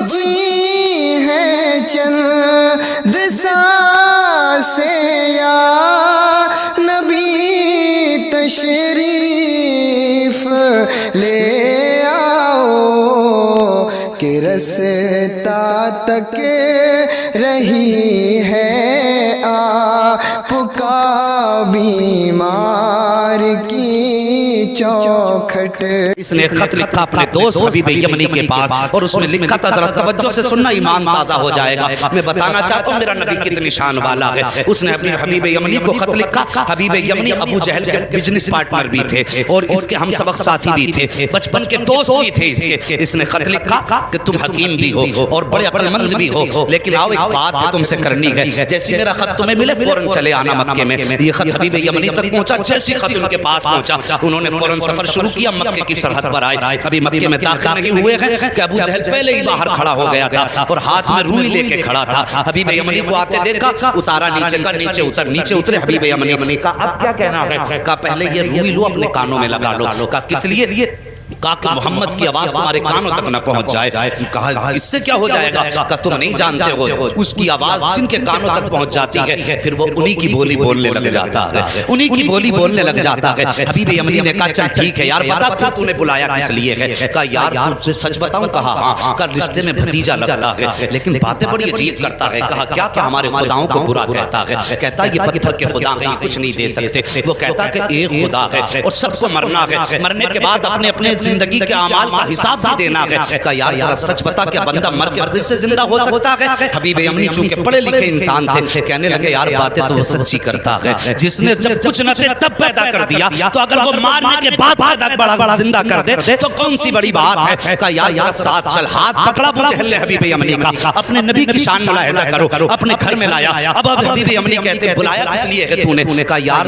بچی ہیں چند سانسیں یا نبی تشریف لے آؤ کہ رستا تک رہی ہے آپ کا بیمار کی چوکھٹ۔ اس نے خط لکھا اپنے دوست حبیب یمنی کے پاس اور اس میں لکھا تھا، ذرا توجہ سے سننا ایمان تازہ ہو جائے گا۔ میں بتانا چاہتا ہوں میرا نبی کتنی شان والا ہے۔ اس نے اپنے حبیب یمنی کو خط لکھا۔ حبیب یمنی ابو جہل کے بزنس پارٹنر بھی تھے اور اس کے ہم سبق ساتھی بھی تھے، بچپن کے دوست بھی تھے اس کے۔ اس نے خط لکھا کہ تم حکیم بھی ہو اور بڑے عقل مند بھی ہو، لیکن آؤ ایک بات ہے تم سے کرنی ہے، جیسی میرا خط تمہیں ملے فوراً چلے آنا مکے میں۔ یہ خط حبیب یمنی تک پہنچا، جیسی خط ان کے پاس پہنچا انہوں نے فوراً سفر شروع کیا، مکے کی سرحد پر آئے۔ ابھی مکے میں داخل نہیں ہوئے ہیں کہ ابو جہل پہلے ہی باہر کھڑا ہو گیا تھا اور ہاتھ میں روئی لے کے کھڑا تھا۔ حبیب یمنی کو آتے دیکھا، اتارا نیچے کا، نیچے اتر، نیچے اترے حبیب یمنی کا اب کیا کہنا ہے؟ کہا پہلے یہ روئی لو اپنے کانوں میں لگا لو۔ کہا کس لیے؟ کہا کہ محمد کی آواز تمہارے کانوں تک نہ پہنچ جائے۔ کہا اس سے کیا ہو جائے گا؟ کہا تم نہیں جانتے ہو، اس کی آواز جن کے کانوں تک پہنچ جاتی ہے پھر وہ انہی کی بولی بولنے لگ جاتا ہے، انہی کی بولی بولنے لگ جاتا ہے۔ حبیب یمنی نے کہا چل ٹھیک ہے یار، بتا کیوں تو نے بلایا کس لیے ہے؟ کہا یار تجھ سے سچ بتاؤں؟ کہا ہاں۔ کہا رشتے میں بھتیجا لگتا ہے لیکن باتیں بڑی عجیب کرتا ہے۔ کہا کیا؟ کہ ہمارے خداؤں کو برا کہتا ہے، کہتا یہ پتھر کے خدا ہیں، یہ کچھ نہیں دے سکتے۔ وہ کہتا کہ ایک خدا ہے اور سب کو مرنا ہے، مرنے کے بعد اپنے اپنے زندگی کے اعمال کا حساب بھی دینا ہے۔ کہا یار ذرا سچ بتا کہ بندہ مر کے پھر سے زندہ ہو سکتا ہے؟ حبیب یمنی چونکہ پڑھے لکھے انسان تھے، کہنے لگے یار باتیں تو وہ سچی کرتا ہے، جس نے جب کچھ نہ تھے تب پیدا کر دیا، تو اگر وہ مارنے کے بعد پیدا زندہ کر دے تو کون سی بڑی بات ہے؟ کہا یار ذرا ساتھ چل۔ ہاتھ پکڑا ابو جہل نے حبیب یمنی کا، اپنے نبی کی شان ملاحظہ کرو، اپنے گھر میں لایا۔ اب حبیب یمنی کہتے بلایا کس لیے ہے تو نے؟ کہا یار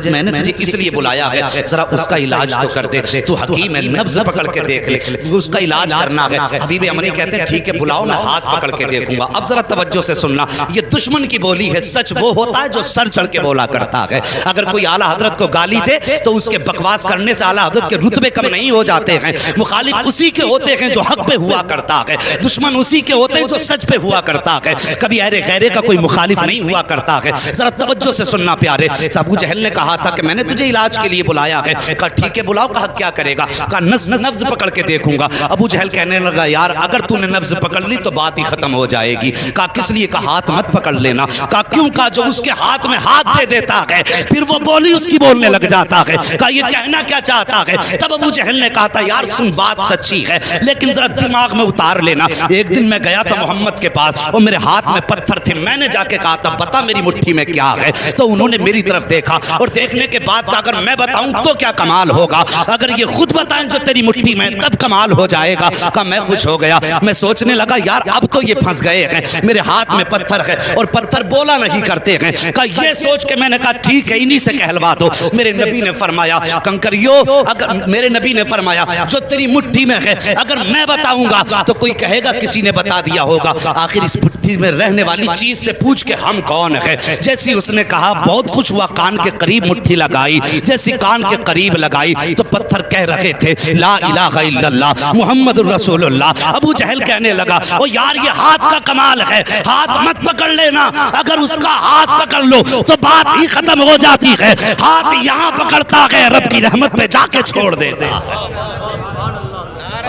میں نے تجھے اس لیے بلایا ہے، ذرا اس کا علاج تو کر دے، تو حکیم ہے، نبض پکڑ کے دیکھ لے، اس کا علاج کرنا ہے۔ حبیب یمنی کہتے ہیں ٹھیک ہے بلاؤ، میں ہاتھ پکڑ کے دیکھوں گا۔ اب ذرا توجہ سے سننا، یہ دشمن کی بولی ہے، سچ وہ ہوتا ہے جو سر چڑھ کے بولا کرتا ہے۔ اگر کوئی اعلیٰ حضرت کو گالی دے تو اس کے بکواس کرنے سے اعلیٰ حضرت کے رتبے کم نہیں ہو جاتے ہیں۔ مخالف اسی کے ہوتے ہیں جو حق پہ ہوا کرتا ہے، دشمن اسی کے ہوتے ہیں جو سچ پہ ہوا کرتا ہے، کبھی اہل غیرے کا کوئی مخالف نہیں ہوا کرتا ہے۔ ذرا توجہ سے سننا پیارے۔ ابو جہل نے کہا تھا کہ میں نے تجھے علاج کے لیے بلایا ہے۔ کہا ٹھیک ہے بلاؤ۔ کہا کیا کرے گا؟ کہا نبض پکڑ کے دیکھوں گا۔ ابو جہل کہنے لگا یار اگر تو نے نبض پکڑ لی تو بات ہی ختم ہو جائے گی۔ کہا کس لیے؟ کہا ہاتھ مت پکڑ لینا۔ کہا کیوں؟ کہا جو اس کے ہاتھ میں ہاتھ دے دیتا ہے پھر وہ بولی اس کی بولنے لگ جاتا ہے۔ کہا یہ کہنا کیا چاہتا ہے؟ تب ابو جہل نے کہا تھا یار سن بات سچی ہے لیکن ذرا دماغ میں اتار لینا۔ ایک دن میں گیا تھا محمد کے پاس اور میرے ہاتھ میں پتھر تھے، میں نے جا کے کہا تھا بتا میری مٹھی میں کیا ہے، تو انہوں نے میری طرف دیکھا اور دیکھنے کے بعد کہا اگر میں بتاؤں تو کیا کمال ہوگا، اگر یہ خود بتائیں جو تیری مٹھی میں تب کمال ہو جائے گا۔ کہا میں خوش ہو گیا، میں سوچنے لگا یار اب تو یہ پھنس گئے ہیں، میرے ہاتھ میں پتھر ہے اور پتھر بولا نہیں کرتے ہیں۔ کہا یہ سوچ کے میں نے کہا ٹھیک ہے انہی سے کہلوا دو۔ میرے نبی نے فرمایا کنکریو، اگر میرے نبی نے فرمایا جو تیری مٹھی میں ہے اگر میں بتاؤں گا تو کوئی کہے گا کسی نے بتا دیا ہوگا، آخر اس مٹھی میں رہنے والی چیز سے پوچھ کے ہم کون ہیں۔ جیسی اس نے کہا بہت خوش ہوا، کان کے قریب مٹھی لگائی، جیسی کان کے قریب لگائی تو پتھر کہہ رہے تھے لا الہ الا اللہ محمد الرسول اللہ۔ ابو جہل کہنے لگا او یار یہ ہاتھ کا کمال ہے، ہاتھ مت پکڑ لینا، اگر اس کا ہاتھ پکڑ لو تو بات ہی ختم ہو جاتی ہے، ہاتھ یہاں پکڑتا ہے رب کی رحمت پہ جا کے چھوڑ دیتا ہے۔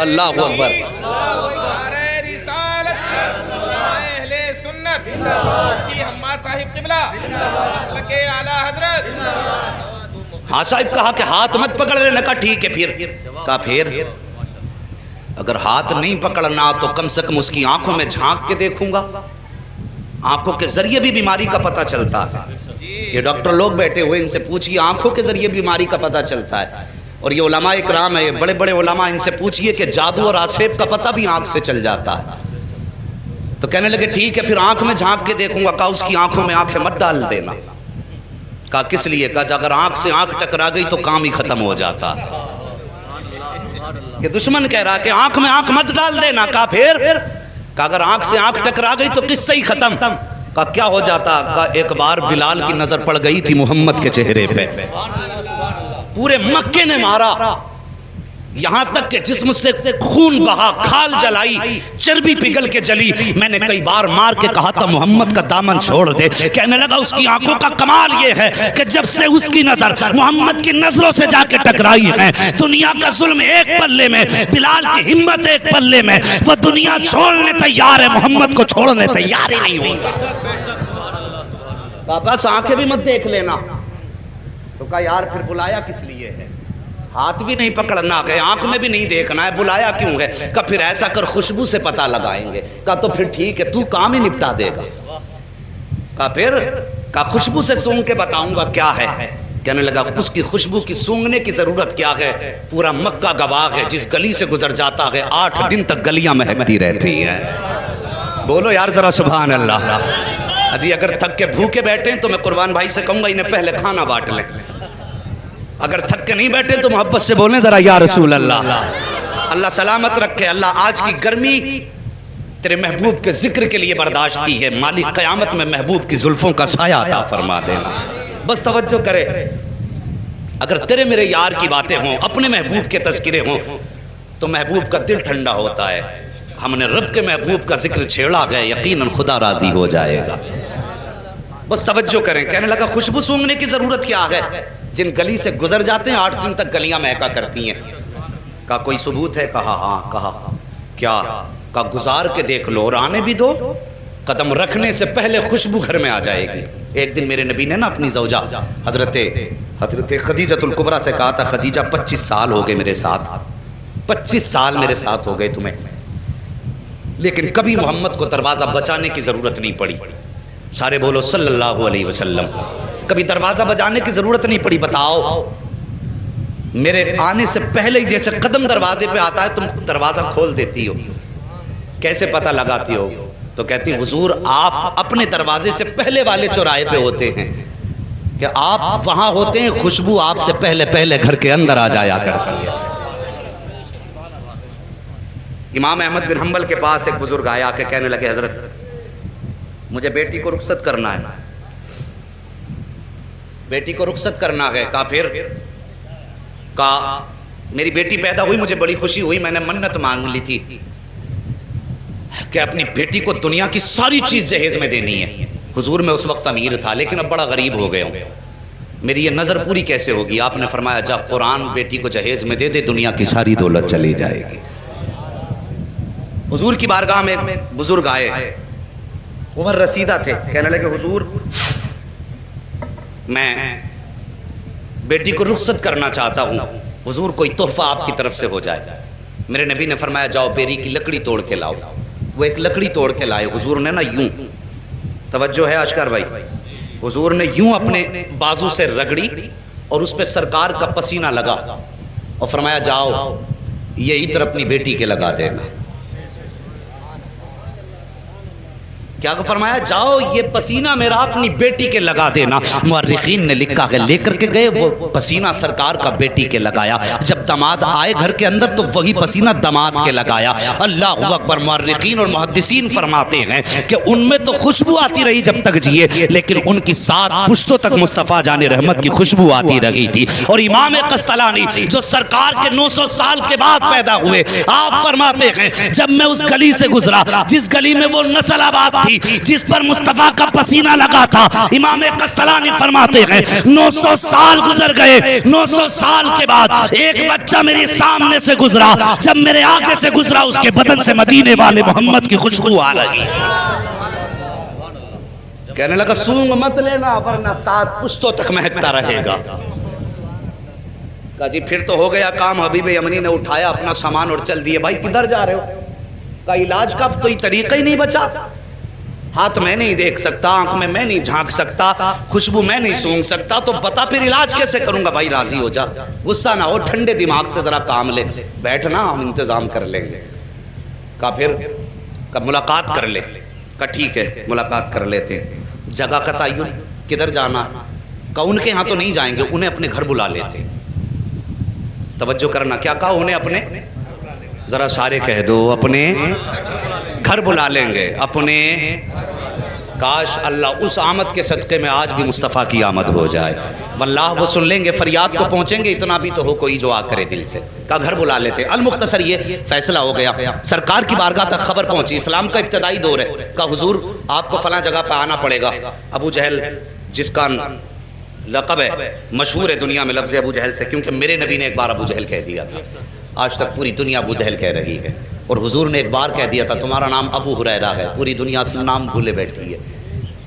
اللہ اکبر۔ ہاں صاحب کہا کہ ہاتھ مت پکڑ لینا۔ کہا ٹھیک ہے پھر؟ کہا پھر اگر ہاتھ نہیں پکڑنا تو کم سے کم اس کی آنکھوں میں جھانک کے دیکھوں گا، آنکھوں کے ذریعے بھی بیماری کا پتہ چلتا ہے۔ یہ ڈاکٹر لوگ بیٹھے ہوئے ان سے پوچھئے آنکھوں کے ذریعے بیماری کا پتہ چلتا ہے، اور یہ علماء اکرام ہے بڑے بڑے علماء، ان سے پوچھئے کہ جادو اور آسیب کا پتہ بھی آنکھ سے چل جاتا ہے۔ تو کہنے لگے ٹھیک ہے پھر آنکھ میں جھانک کے دیکھوں گا۔ کہا اس کی آنکھوں میں آنکھیں مت ڈال دینا۔ کہا کس لیے؟ کہا اگر آنکھ سے آنکھ ٹکرا گئی تو کام ہی ختم ہو جاتا۔ یہ دشمن کہہ رہا کہ آنکھ میں آنکھ مت ڈال دینا۔ کہا پھر؟ کہا اگر آنکھ سے آنکھ ٹکرا گئی تو قصہ ہی ختم۔ کہا کیا ہو جاتا؟ کہا ایک بار بلال کی نظر پڑ گئی تھی محمد کے چہرے پہ، پورے مکے نے مارا، یہاں تک کہ جسم سے خون بہا، کھال جلائی، چربی پگھل کے جلی۔ میں نے کئی بار مار کے کہا تھا محمد کا دامن چھوڑ دے۔ کہنے لگا اس کی آنکھوں کا کمال یہ ہے کہ جب سے اس کی نظر محمد کی نظروں سے جا کے ٹکرائی ہے، دنیا کا ظلم ایک پلے میں، بلال کی ہمت ایک پلے میں، وہ دنیا چھوڑنے تیار ہے، محمد کو چھوڑنے تیار ہی نہیں ہوتا۔ بس آنکھیں بھی مت دیکھ لینا۔ تو کہا یار پھر بلایا کس لیے ہے؟ ہاتھ بھی نہیں پکڑنا ہے، آنکھ میں بھی نہیں دیکھنا ہے، بلایا کیوں ہے؟ کہا پھر ایسا کر خوشبو سے پتہ لگائیں گے۔ کہا تو پھر ٹھیک ہے، تو کام ہی نپٹا دے گا۔ کہا پھر؟ کہا خوشبو سے سونگ کے بتاؤں گا کیا ہے۔ کہنے لگا اس کی خوشبو کی سونگنے کی ضرورت کیا ہے؟ پورا مکہ گواہ ہے، جس گلی سے گزر جاتا ہے 8 دن تک گلیاں مہکتی رہتی ہیں۔ بولو یار ذرا سبحان اللہ۔ جی اگر تھک کے بھوکے بیٹھیں تو میں قربان بھائی سے کہوں گا انہیں پہلے کھانا بانٹ لیں۔ اگر تھک کے نہیں بیٹھے تو محبت سے بولیں ذرا یا رسول اللہ۔ اللہ سلامت رکھے۔ اللہ آج کی گرمی تیرے محبوب کے ذکر کے لیے برداشت کی ہے، مالک قیامت میں محبوب کی زلفوں کا سایہ عطا فرما دینا۔ بس توجہ کرے، اگر تیرے میرے یار کی باتیں ہوں، اپنے محبوب کے تذکرے ہوں تو محبوب کا دل ٹھنڈا ہوتا ہے۔ ہم نے رب کے محبوب کا ذکر چھیڑا گیا، یقیناً خدا راضی ہو جائے گا۔ بس توجہ کریں۔ کہنے لگا خوشبو سونگنے کی ضرورت کیا ہے؟ جن گلی سے گزر جاتے ہیں 8 دن تک گلیاں مہکا کرتی ہیں۔ کہا کوئی ثبوت ہے؟ کہا ہاں۔ کہا کیا؟ کہا گزار کے دیکھ لو اور آنے بھی دو، قدم رکھنے سے پہلے خوشبو گھر میں آ جائے گی۔ ایک دن میرے نبی نے نا اپنی زوجہ حضرت خدیجۃ الکبریٰ سے کہا تھا خدیجہ 25 سال ہو گئے میرے ساتھ، 25 سال میرے ساتھ ہو گئے تمہیں، لیکن کبھی محمد کو دروازہ بچانے کی ضرورت نہیں پڑی۔ سارے بولو صلی اللہ علیہ وسلم۔ کبھی دروازہ بجانے کی ضرورت نہیں پڑی۔ بتاؤ میرے آنے سے پہلے ہی جیسے قدم دروازے پہ آتا ہے تم دروازہ کھول دیتی ہو، کیسے پتہ لگاتی ہو؟ تو کہتی ہیں حضور آپ اپنے دروازے سے پہلے والے چوراہے پہ ہوتے ہیں کہ آپ وہاں ہوتے ہیں، خوشبو آپ سے پہلے گھر کے اندر آ جایا کرتی ہے۔ امام احمد بن حنبل کے پاس ایک بزرگ آیا کہ کہنے لگے حضرت مجھے بیٹی کو رخصت کرنا ہے، بیٹی کو رخصت کرنا ہے۔ کہا پھر؟ کہا میری بیٹی پیدا ہوئی، مجھے بڑی خوشی ہوئی، میں نے منت مانگ لی تھی کہ اپنی بیٹی کو دنیا کی ساری چیز جہیز میں دینی ہے۔ حضور میں اس وقت امیر تھا لیکن اب بڑا غریب ہو گیا ہوں، میری یہ نظر پوری کیسے ہوگی؟ آپ نے فرمایا جا قرآن بیٹی کو جہیز میں دے دے، دنیا کی ساری دولت چلی جائے گی۔ حضور کی بارگاہ میں بزرگ آئے، عمر رسیدہ تھے، کہنے لگے حضور میں بیٹی کو رخصت کرنا چاہتا ہوں، حضور کوئی تحفہ آپ کی طرف سے ہو جائے۔ میرے نبی نے فرمایا جاؤ بیری کی لکڑی توڑ کے لاؤ۔ وہ ایک لکڑی توڑ کے لائے، حضور نے نا یوں، توجہ ہے اشکر بھائی، حضور نے یوں اپنے بازو سے رگڑی اور اس پہ سرکار کا پسینہ لگا اور فرمایا جاؤ یہ عطر اپنی بیٹی کے لگا دینا۔ کیا فرمایا؟ جاؤ یہ پسینہ میرا اپنی بیٹی کے لگا دینا۔ مورخین نے لکھا ہے لے کر کے گئے وہ پسینہ سرکار کا بیٹی کے لگایا، جب داماد آئے گھر کے اندر تو وہی پسینہ داماد کے لگایا۔ اللہ اکبر۔ مورخین اور محدثین فرماتے ہیں کہ ان میں تو خوشبو آتی رہی جب تک جیے، لیکن ان کی 7 پشتوں تک مصطفیٰ جان رحمت کی خوشبو آتی رہی تھی۔ اور امام قسطلانی جو سرکار کے 900 سال کے بعد پیدا ہوئے، آپ فرماتے ہیں جب میں اس گلی سے گزرا جس گلی میں وہ نسل آباد تھی جس پر مصطفیٰ کا پسینہ لگا تھا، امام قسطلانی فرماتے ہیں 900 سال گزر گئے، 900 سال کے بعد ایک بچہ میرے سامنے سے گزرا، جب میرے آگے سے گزرا اس کے بدن سے مدینے والے محمد کی خوشبو آ رہی۔ کہنے لگا سونگ مت لینا ورنہ 7 پشتوں تک مہکتا رہے گا۔ کہا جی پھر تو ہو گیا کام۔ حبیب یمنی نے اٹھایا اپنا سامان اور چل دیے۔ بھائی کدھر جا رہے ہو؟ کہا علاج کا تو یہ طریقہ ہی نہیں بچا، ہاتھ میں نہیں دیکھ سکتا، آنکھ میں نہیں جھانک سکتا، خوشبو میں نہیں سونگ سکتا، تو بتا پھر علاج کیسے کروں گا؟ بھائی راضی ہو جا، غصہ نہ ہو، ٹھنڈے دماغ سے ذرا کام لے، بیٹھنا ہم انتظام کر لیں گے۔ کہا پھر؟ کہا ملاقات کر لے۔ کہا ٹھیک ہے ملاقات کر لیتے ہیں۔ جگہ کا تعین، کدھر جانا؟ کہا ان کے ہاں تو نہیں جائیں گے، انہیں اپنے گھر بلا لیتے۔ توجہ کرنا، کیا کہا؟ انہیں اپنے، ذرا سارے کہہ دو، اپنے گھر بلا لیں گے، اپنے۔ کاش اللہ اس آمد کے صدقے میں آج بھی مصطفیٰ کی آمد ہو جائے. واللہ وہ سن لیں گے، فریاد کو پہنچیں گے، اتنا بھی تو ہو کوئی جو آ کرے دل سے. کا گھر بلا لیتے. المختصر یہ فیصلہ ہو گیا، سرکار کی بارگاہ تک خبر پہنچی، اسلام کا ابتدائی دور ہے. کا حضور آپ کو فلاں جگہ پہ آنا پڑے گا. ابو جہل جس کا لقب ہے، مشہور ہے دنیا میں لفظ ابو جہل سے، کیونکہ میرے نبی نے ایک بار ابو جہل کہہ دیا تھا. آج تک پوری دنیا ابو جہل کہہ رہی ہے، اور حضور نے ایک بار کہہ دیا تھا تمہارا نام ابو ہریرہ ہے. پوری دنیا اصل نام بھولے بیٹھی ہے.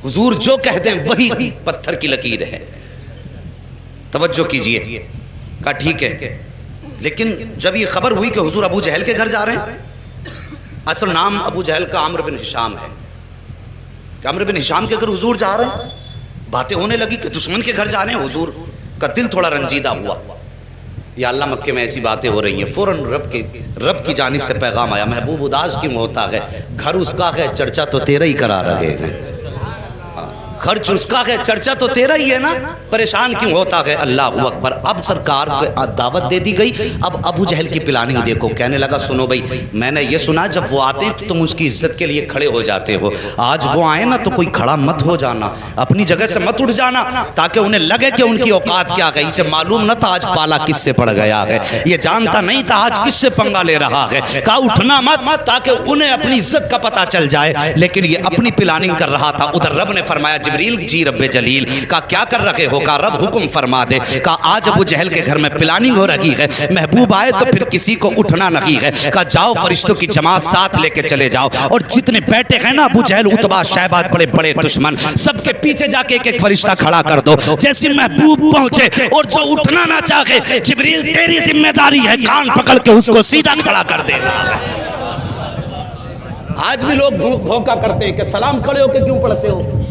حضور جو کہہ دیں وہی پتھر کی لکیر ہے. توجہ کیجئے. کہا ٹھیک ہے، لیکن جب یہ خبر ہوئی کہ حضور ابو جہل کے گھر جا رہے ہیں، اصل نام ابو جہل کا عمرو بن ہشام ہے، کہ عمرو بن ہشام کے گھر حضور جا رہے ہیں. باتیں ہونے لگی کہ دشمن کے گھر جانے. حضور کا دل تھوڑا رنجیدہ ہوا. یا اللہ مکے میں ایسی باتیں ہو رہی ہیں. فوراً رب کی جانب سے پیغام آیا، محبوب اداس کیوں ہوتا ہے، گھر اس کا ہے چرچا تو تیرا ہی کرا رہے ہیں. خرچ اس کا ہے چرچا تو تیرا ہی ہے نا، پریشان کیوں ہوتا ہے. اللہ اکبر. اب سرکار کو دعوت دے دی گئی. اب ابو جہل کی پلاننگ دیکھو. کہنے لگا سنو بھائی، میں نے یہ سنا جب وہ آتے تو تم اس کی عزت کے لیے کھڑے ہو جاتے ہو. آج وہ آئے نا تو کوئی کھڑا مت ہو جانا، اپنی جگہ سے مت اٹھ جانا، تاکہ انہیں لگے کہ ان کی اوقات کیا گئی. اسے معلوم نہ تھا آج پالا کس سے پڑ گیا ہے، یہ جانتا نہیں تھا آج کس سے پنگا لے رہا ہے. کہا اٹھنا مت، تاکہ انہیں اپنی عزت کا پتہ چل جائے. لیکن یہ اپنی پلاننگ کر رہا تھا. ادھر رب نے فرمایا جبریل جی رب جلیل. کہا کیا کر رکھے ہو؟ کہا رب حکم فرما دے. کہا آج ابو جہل کے گھر میں پلاننگ ہو رہی ہے، محبوب آئے تو پھر کسی کو اٹھنا نہیں ہے. کہا جاؤ فرشتوں کی جماعت ساتھ لے کے چلے جاؤ، اور جتنے بیٹھے ہیں نا ابو جہل عتبہ شیبہ بڑے بڑے دشمن، سب کے پیچھے جا کے ایک ایک فرشتہ کھڑا کر دو. جیسے محبوب پہنچے اور جو اٹھنا نہ چاہے، جبریل تیری ذمہ داری ہے کان پکڑ کے اس کو سیدھا کھڑا کر دینا. آج بھی لوگ بھوکا کرتے ہیں کہ سلام کھڑے ہو کے کیوں پڑھتے ہو.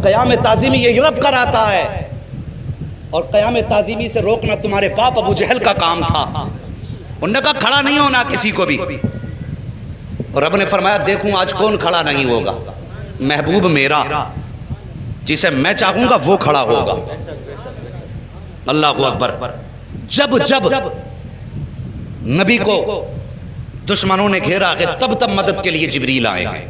قیام تعظیمی یہ رب کراتا ہے، اور قیام تعظیمی سے روکنا تمہارے باپ ابو جہل کا کام تھا. انہوں نے کہا کھڑا نہیں ہونا کسی کو بھی. اور رب نے فرمایا دیکھوں آج کون کھڑا نہیں ہوگا. محبوب میرا جسے میں چاہوں گا وہ کھڑا ہوگا. اللہ اکبر. جب نبی کو دشمنوں نے گھیرا ہے تب مدد کے لیے جبریل آئے ہیں.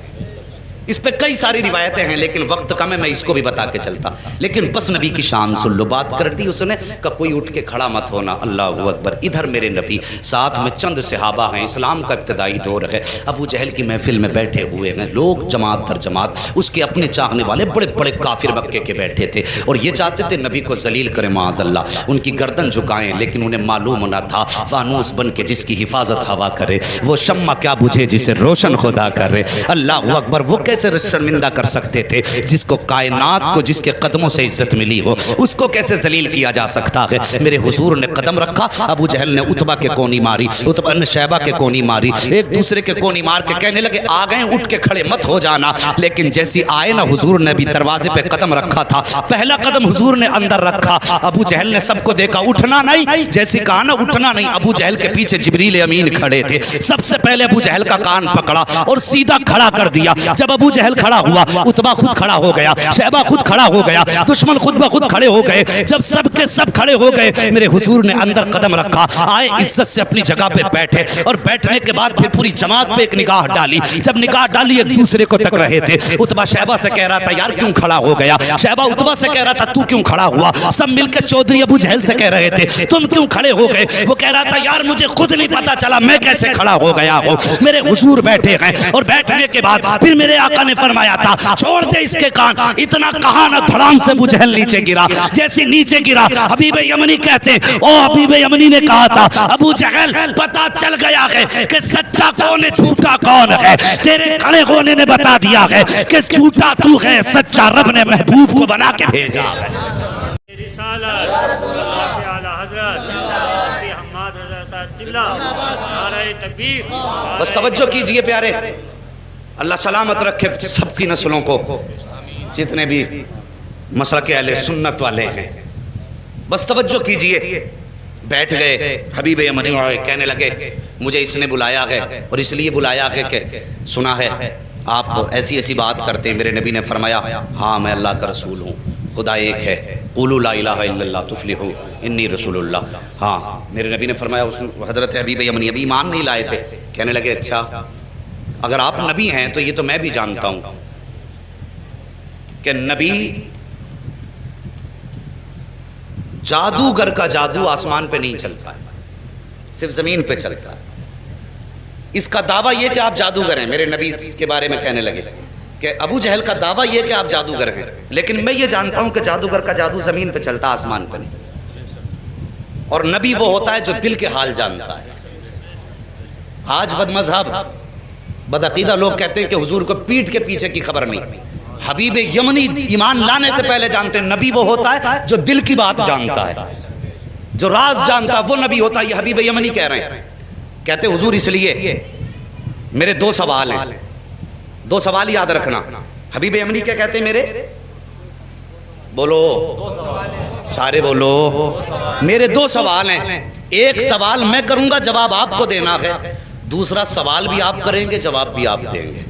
اس پہ کئی ساری روایتیں ہیں لیکن وقت کم ہے، میں اس کو بھی بتا کے چلتا. لیکن بس نبی کی شان سن لو. بات کر دی اس نے کہ کوئی اٹھ کے کھڑا مت ہونا. اللہ اکبر. ادھر میرے نبی ساتھ میں چند صحابہ ہیں. اسلام کا ابتدائی دور ہے. ابو جہل کی محفل میں بیٹھے ہوئے ہیں لوگ جماعت در جماعت. اس کے اپنے چاہنے والے بڑے بڑے کافر مکے کے بیٹھے تھے، اور یہ چاہتے تھے نبی کو ذلیل کریں معاذ اللہ، ان کی گردن جھکائیں. لیکن انہیں معلوم نہ تھا فانوس بن کے جس کی حفاظت ہوا کرے وہ شمع کیا بجھے جسے روشن خدا کرے. اللہ اکبر. وہ کیسے شرمندہ کر سکتے تھے جس کو کائنات کو جس کے قدموں سے عزت ملی ہو، اس کو کیسے ذلیل کیا جا سکتا ہے. میرے حضور نے قدم رکھا. ابو جہل نے عتبہ کے کونی ماری، عتبہ نے شیبہ کے کونی ماری، ایک دوسرے کے کونی مار کے کہنے لگے آ گئے اٹھ کے کھڑے مت ہو جانا. لیکن جیسی آئے نا حضور نے بھی دروازے پہ قدم رکھا تھا. پہلا قدم حضور نے اندر رکھا. ابو جہل نے سب کو دیکھا اٹھنا نہیں. جیسی کہا نا اٹھنا نہیں، ابو جہل کے پیچھے جبریل امین کھڑے تھے. سب سے پہلے ابو جہل کا کان پکڑا اور سیدھا کھڑا کر دیا. جب ابو جہل کھڑا ہوا عتبہ خود کھڑا ہو گیا، شیبہ خود کھڑا ہو گیا، دشمن خود بخود کھڑے ہو گئے. جب سب کے سب کھڑے ہو گئے میرے حضور نے اندر قدم رکھا، آئے عزت سے اپنی جگہ پہ بیٹھے، اور بیٹھنے کے بعد پھر پوری جماعت پہ ایک نگاہ ڈالی. جب نگاہ ڈالی ایک دوسرے کو تک رہے تھے. عتبہ شیبہ سے کہہ رہا تھا یار کیوں کھڑا ہو گیا، شیبہ عتبہ سے کہہ رہا تھا تو کیوں کھڑا ہوا. سب مل کے چودھری ابو جہل سے کہہ رہے تھے تم کیوں کھڑے ہو گئے. وہ کہہ رہا تھا یار مجھے خود نہیں پتا چلا میں کیسے کھڑا ہو گیا ہوں. میرے حضور بیٹھے ہیں، اور بیٹھنے کے بعد پھر میرے آقا نے فرمایا تھا چھوڑ دے اس کے کان. اتنا کہا نہ دھڑام سے ابو جہل نیچے گرا. جیسے نیچے گرا حبیب یمنی کہتے ہیں او حبیب یمنی نے کہا تھا ابو جہل پتا چل گیا ہے کہ سچا کون ہے جھوٹا کون ہے. تیرے کھڑے ہونے نے بتا دیا ہے کہ جھوٹا تو ہے، سچا رب نے محبوب کو بنا کے بھیجا ہے. بس توجہ کیجئے پیارے، اللہ سلامت رکھے سب کی نسلوں کو، جتنے بھی مسلک اہل سنت والے ہیں. بس توجہ کیجئے. بیٹھ گئے. حبیب یمنی کہنے لگے مجھے اس نے بلایا ہے، اور اس لیے بلایا ہے کہ سنا ہے آپ ایسی ایسی بات کرتے ہیں. میرے نبی نے فرمایا ہاں میں اللہ کا رسول ہوں، خدا ایک ہے، قولوا لا الہ الا اللہ تفلحوا انی رسول اللہ. ہاں میرے نبی نے فرمایا. حضرت حبیب یمنی ابھی ایمان نہیں لائے تھے. کہنے لگے اچھا اگر آپ نبی ہیں تو یہ تو میں بھی جانتا ہوں، کہ نبی جادوگر کا جادو آسمان پہ نہیں چلتا ہے، صرف زمین پہ چلتا ہے۔ اس کا دعویٰ یہ کہ آپ جادوگر ہیں، میرے نبی کے بارے میں کہنے لگے کہ ابو جہل کا دعویٰ یہ کہ آپ جادوگر ہیں، لیکن میں یہ جانتا ہوں کہ جادوگر کا جادو زمین پہ چلتا، آسمان پہ نہیں۔ اور نبی وہ ہوتا ہے جو دل کے حال جانتا ہے۔ آج بد مذہب بدعقیدہ لوگ کہتے ہیں کہ حضور کو پیٹھ کے پیچھے کی خبر نہیں۔ حبیب یمنی ایمان لانے سے پہلے جانتے ہیں نبی وہ ہوتا ہے جو دل کی بات جانتا ہے، جو راز جانتا ہے، وہ نبی ہوتا ہے۔ یہ حبیب یمنی کہہ رہے ہیں، کہتے حضور اس لیے میرے 2 سوال ہیں، 2 سوال یاد رکھنا۔ حبیب یمنی کیا کہتے ہیں؟ میرے بولو سارے بولو، میرے 2 سوال ہیں، ایک سوال میں کروں گا جواب آپ کو دینا ہے، دوسرا سوال بھی آپ کریں گے جواب بھی آپ دیں گے۔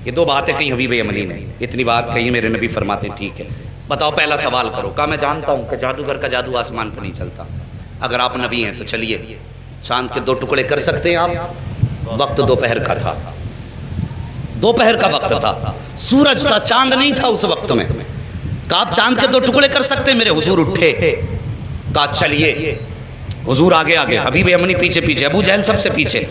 یہ 2 باتیں کہیں حبیب یمنی نے، اتنی بات کہیں میرے نبی فرماتے ہیں ٹھیک ہے بتاؤ پہلا سوال کرو۔ کہا میں جانتا ہوں کہ جادوگر کا جادو آسمان پہ نہیں چلتا، اگر آپ نبی ہیں تو چلیے چاند کے 2 ٹکڑے کر سکتے ہیں آپ؟ وقت دوپہر کا تھا، دوپہر کا وقت تھا، سورج تھا، چاند نہیں تھا اس وقت میں۔ کہا آپ چاند کے 2 ٹکڑے کر سکتے ہیں؟ میرے حضور اٹھے، کہا چلیے۔ حضور آگے آگے، حبیب یمنی پیچھے پیچھے، ابو جہل سب سے پیچھے۔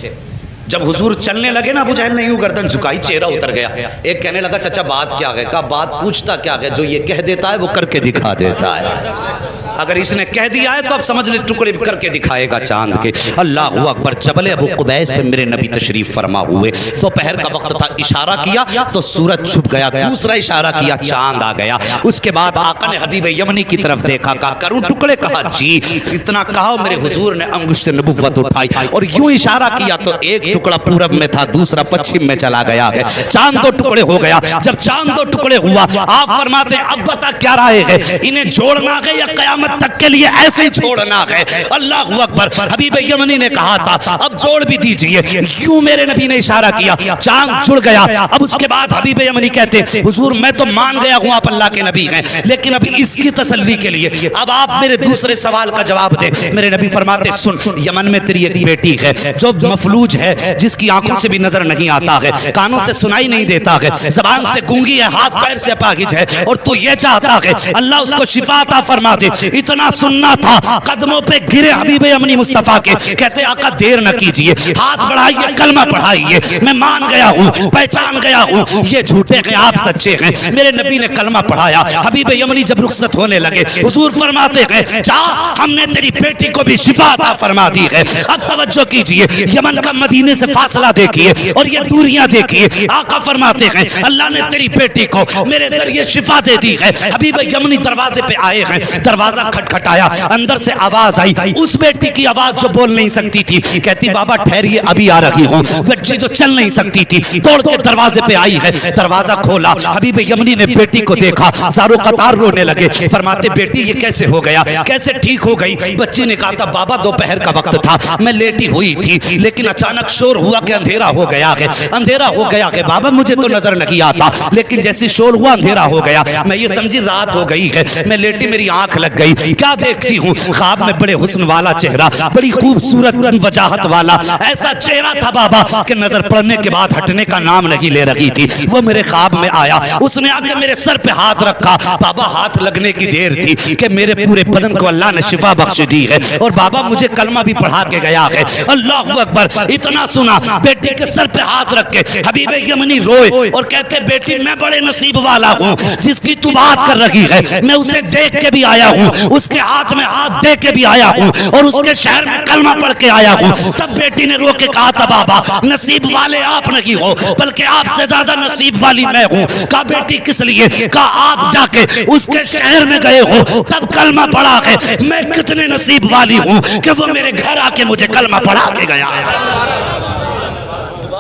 جب حضور چلنے لگے نا، ابو جہل نے یوں گردن جھکائی، چہرہ اتر گیا۔ ایک کہنے لگا چچا بات کیا ہے؟ کہا بات پوچھتا کیا ہے، جو یہ کہہ دیتا ہے وہ کر کے دکھا دیتا ہے۔ اگر اس نے کہہ دیا ہے تو اب سمجھ لے ٹکڑے کر کے دکھائے گا چاند کے۔ اللہ اکبر۔ جبل ابو قبیس پہ میرے نبی تشریف فرما ہوئے، دوپہر کا وقت تھا، اشارہ کیا تو سورج چھپ گیا، دوسرا اشارہ کیا چاند آ گیا۔ اس کے بعد آقا نے حبیب یمنی کی طرف دیکھا، کہا کروں ٹکڑے؟ کہا جی۔ اتنا کہا میرے حضور نے انگشت نبوت اٹھائی اور یوں اشارہ کیا تو ایک ٹکڑا پورب میں تھا، دوسرا پچھم میں چلا گیا ہے، چاند 2 ٹکڑے ہو گیا۔ جب چاند 2 ٹکڑے ہوا، آپ فرماتے ہیں اب بتا کیا رائے ہے، انہیں جوڑنا ہے یا قیامت تک کے لیے ایسے ہی چھوڑنا ہے؟ اللہ اکبر۔ حبیب یمنی نے کہا تھا اب جوڑ بھی دیجئے، یوں میرے نبی نے اشارہ کیا، چاند جڑ گیا۔ اب اس کے بعد حبیب یمنی کہتے حضور میں تو مان گیا ہوں آپ اللہ کے نبی ہیں، لیکن اب اس کی تسلی کے لیے اب آپ میرے دوسرے سوال کا جواب دیں۔ میرے نبی فرماتے سن، یمن میں تیری ایک بیٹی ہے جو مفلوج ہے، جس کی آنکھوں سے بھی نظر نہیں آتا ہے، کانوں سے سنائی نہیں دیتا ہے، زبان سے گونگی ہے، ہاتھ پیر سے اپاہج ہے، اور تو یہ چاہتا ہے اللہ اس کو شفا عطا فرما دے۔ اتنا سننا تھا، قدموں پہ گرے حبیب یمنی مصطفیٰ کے، کہتے آقا دیر نہ کیجئے، ہاتھ بڑھائیے، کلمہ پڑھائیے، میں مان گیا ہوں، پہچان گیا ہوں یہ جھوٹے ہیں آپ سچے ہیں۔ میرے نبی نے کلمہ پڑھایا۔ حبیب یمنی جب رخصت ہونے لگے، حضور فرماتے ہیں جا، ہم نے تیری بیٹی کو بھی شفا عطا فرما دی ہے۔ اب توجہ کیجئے، یمن کا مدینے سے فاصلہ دیکھیے اور یہ دوریاں دیکھیے۔ آقا فرماتے ہیں اللہ نے تیری بیٹی کو میرے ذریعے شفا دے دی ہے۔ حبیب یمنی دروازے پہ آئے ہیں، دروازہ کھٹکھٹایا، اندر سے آواز آئی، اس بیٹی کی آواز جو بول نہیں سکتی تھی، کہتی بابا ٹھہریے ابھی آ رہی ہوں۔ بچی جو چل نہیں سکتی تھی توڑ کے دروازے پہ آئی ہے، دروازہ کھولا، حبیب یمنی نے بیٹی کو دیکھا، زارو قطار رونے لگے، فرماتے بیٹی یہ کیسے ہو گیا، کیسے ٹھیک ہو گئی؟ بچی نے کہا تھا بابا دوپہر کا وقت تھا، میں لیٹی ہوئی تھی، لیکن اچانک شور ہوا کہ اندھیرا ہو گیا ہے، اندھیرا ہو گیا ہے بابا، مجھے تو نظر نہیں آتا، لیکن جیسی شور ہوا اندھیرا ہو گیا، میں یہ سمجھی رات ہو گئی ہے، میں لیٹی میری آنکھ لگ گئی، کیا دیکھتی ہوں خواب میں بڑے حسن والا چہرہ، بڑی خوبصورت وجاہت والا ایسا چہرہ تھا بابا کہ نظر پڑنے کے بعد ہٹنے کا نام نہیں لے رہی تھی۔ وہ میرے خواب میں آیا، اس نے آ کے میرے سر پہ ہاتھ رکھا، بابا ہاتھ لگنے کی دیر تھی کہ میرے پورے بدن کو اللہ نے شفا بخش دی ہے، اور بابا مجھے کلمہ بھی پڑھا کے گیا ہے۔ اللہ اکبر۔ اتنا سنا، بیٹی کے سر پہ ہاتھ رکھ کے حبیب یمنی روئے اور کہتے بیٹی میں بڑے نصیب والا ہوں، جس کی تو بات کر رہی ہے میں اسے دیکھ کے بھی آیا ہوں، اس کے ہاتھ میں ہاتھ دے کے بھی آیا ہوں، اور اس کے شہر میں کلمہ پڑھ کے آیا ہوں۔ تب بیٹی نے رو کے کہا تھا بابا نصیب والے آپ نہیں ہو، بلکہ آپ سے زیادہ نصیب والی میں ہوں۔ کہا بیٹی کس لیے؟ کہا آپ جا کے اس کے شہر میں گئے ہو، تب کلمہ پڑھا ہے، میں کتنے نصیب والی ہوں کہ وہ میرے گھر آ کے مجھے کلمہ پڑھا کے گیا ہے۔